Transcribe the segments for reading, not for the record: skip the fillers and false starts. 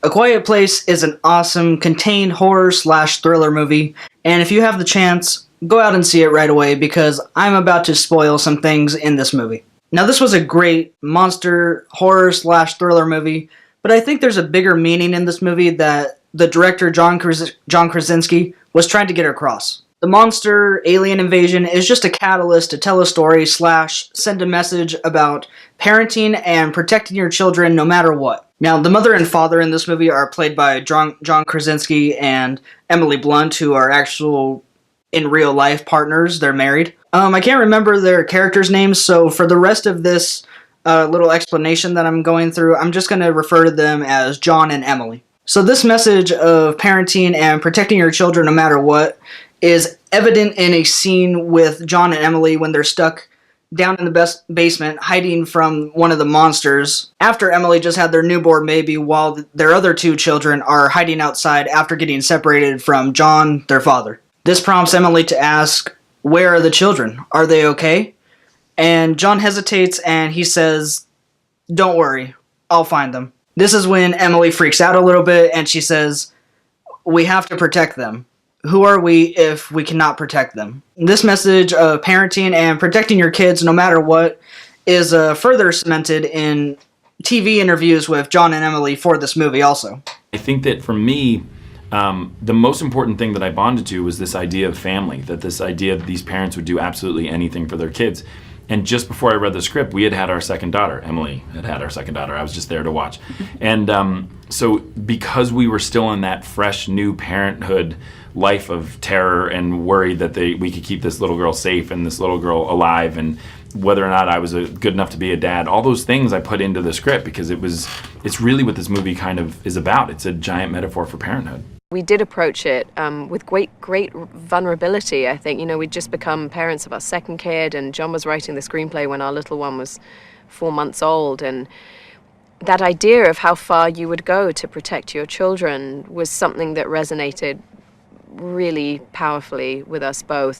A Quiet Place is an awesome, contained horror/thriller movie, and if you have the chance, go out and see it right away because I'm about to spoil some things in this movie. Now, this was a great monster horror/thriller movie, but I think there's a bigger meaning in this movie that the director John Krasinski was trying to get across. The monster alien invasion is just a catalyst to tell a story / send a message about parenting and protecting your children no matter what. Now, the mother and father in this movie are played by John Krasinski and Emily Blunt, who are actual, in real life, partners. They're married. I can't remember their characters' names, so for the rest of this little explanation that I'm going through, I'm just going to refer to them as John and Emily. So this message of parenting and protecting your children no matter what is evident in a scene with John and Emily when they're stuck down in the basement hiding from one of the monsters after Emily just had their newborn baby while their other two children are hiding outside after getting separated from John, their father. This prompts Emily to ask, "Where are the children? Are they okay?" And John hesitates and he says, "Don't worry, I'll find them." This is when Emily freaks out a little bit and she says, "We have to protect them. Who are we if we cannot protect them?" This message of parenting and protecting your kids no matter what is further cemented in TV interviews with John and Emily for this movie also. I think that for me, the most important thing that I bonded to was this idea of family, that this idea that these parents would do absolutely anything for their kids. And just before I read the script, we had our second daughter. Emily had our second daughter. I was just there to watch. And so because we were still in that fresh new parenthood life of terror and worry that we could keep this little girl safe and this little girl alive, and whether or not I was good enough to be a dad, all those things I put into the script because it's really what this movie kind of is about. It's a giant metaphor for parenthood. We did approach it with great vulnerability, I think. You know, we'd just become parents of our second kid, and John was writing the screenplay when our little one was 4 months old. And that idea of how far you would go to protect your children was something that resonated really powerfully with us both.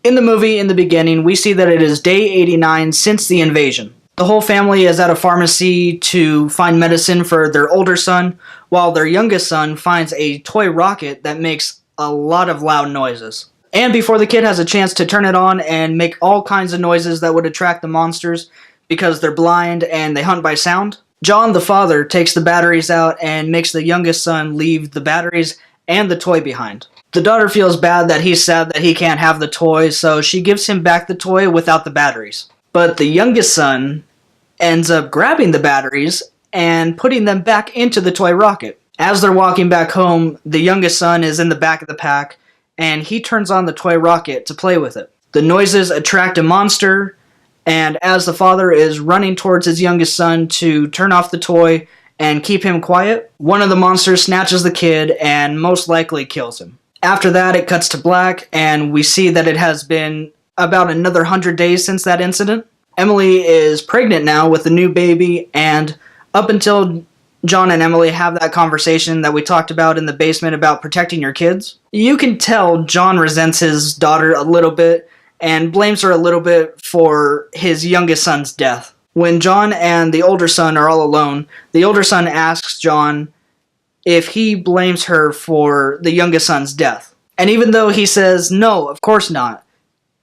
In the movie, in the beginning, we see that it is day 89 since the invasion. The whole family is at a pharmacy to find medicine for their older son, while their youngest son finds a toy rocket that makes a lot of loud noises. And before the kid has a chance to turn it on and make all kinds of noises that would attract the monsters because they're blind and they hunt by sound, John, the father, takes the batteries out and makes the youngest son leave the batteries and the toy behind. The daughter feels bad that he's sad that he can't have the toy, so she gives him back the toy without the batteries. But the youngest son ends up grabbing the batteries and putting them back into the toy rocket. As they're walking back home, the youngest son is in the back of the pack, and he turns on the toy rocket to play with it. The noises attract a monster, and as the father is running towards his youngest son to turn off the toy and keep him quiet, one of the monsters snatches the kid and most likely kills him. After that, it cuts to black, and we see that it has been about another 100 days since that incident. Emily is pregnant now with a new baby, and up until John and Emily have that conversation that we talked about in the basement about protecting your kids, you can tell John resents his daughter a little bit and blames her a little bit for his youngest son's death. When John and the older son are all alone, the older son asks John if he blames her for the youngest son's death. And even though he says, no, of course not,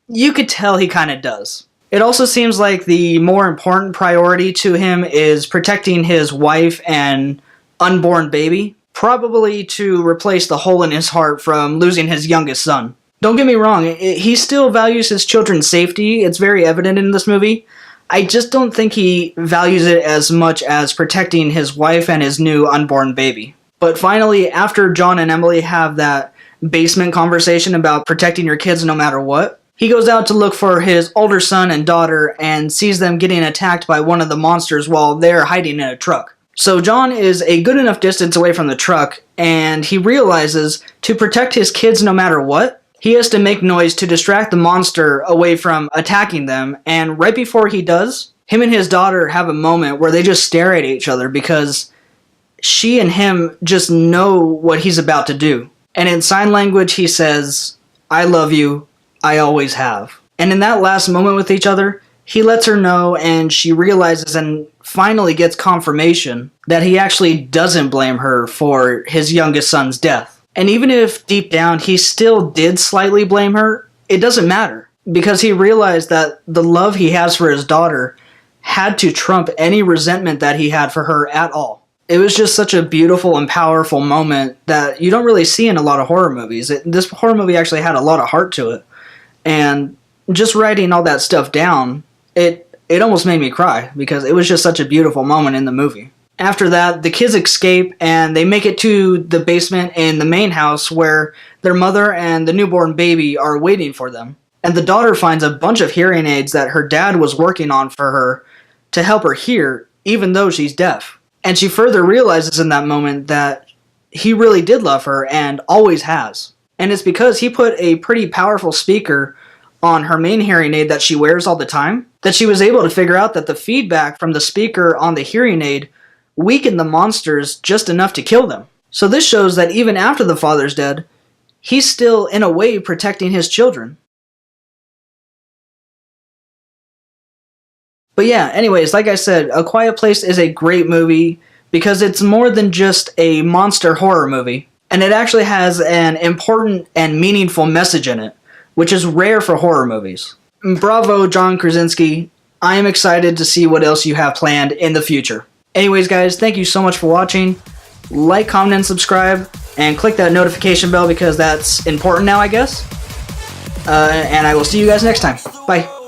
you could tell he kind of does. It also seems like the more important priority to him is protecting his wife and unborn baby, probably to replace the hole in his heart from losing his youngest son. Don't get me wrong, he still values his children's safety. It's very evident in this movie. I just don't think he values it as much as protecting his wife and his new unborn baby. But finally, after John and Emily have that basement conversation about protecting your kids no matter what, he goes out to look for his older son and daughter and sees them getting attacked by one of the monsters while they're hiding in a truck. So John is a good enough distance away from the truck, and he realizes to protect his kids no matter what, he has to make noise to distract the monster away from attacking them, and right before he does, him and his daughter have a moment where they just stare at each other because she and him just know what he's about to do. And in sign language, he says, "I love you, I always have." And in that last moment with each other, he lets her know, and she realizes and finally gets confirmation that he actually doesn't blame her for his youngest son's death. And even if deep down he still did slightly blame her, it doesn't matter, because he realized that the love he has for his daughter had to trump any resentment that he had for her at all. It was just such a beautiful and powerful moment that you don't really see in a lot of horror movies. This horror movie actually had a lot of heart to it. And just writing all that stuff down, it almost made me cry, because it was just such a beautiful moment in the movie. After that, the kids escape and they make it to the basement in the main house where their mother and the newborn baby are waiting for them. And the daughter finds a bunch of hearing aids that her dad was working on for her to help her hear, even though she's deaf. And she further realizes in that moment that he really did love her and always has. And it's because he put a pretty powerful speaker on her main hearing aid that she wears all the time that she was able to figure out that the feedback from the speaker on the hearing aid weakened the monsters just enough to kill them. So this shows that even after the father's dead, he's still, in a way, protecting his children. But yeah, anyways, like I said, A Quiet Place is a great movie because it's more than just a monster horror movie. And it actually has an important and meaningful message in it, which is rare for horror movies. Bravo, John Krasinski. I am excited to see what else you have planned in the future. Anyways, guys, thank you so much for watching. Like, comment, and subscribe, and click that notification bell because that's important now, I guess. And I will see you guys next time. Bye.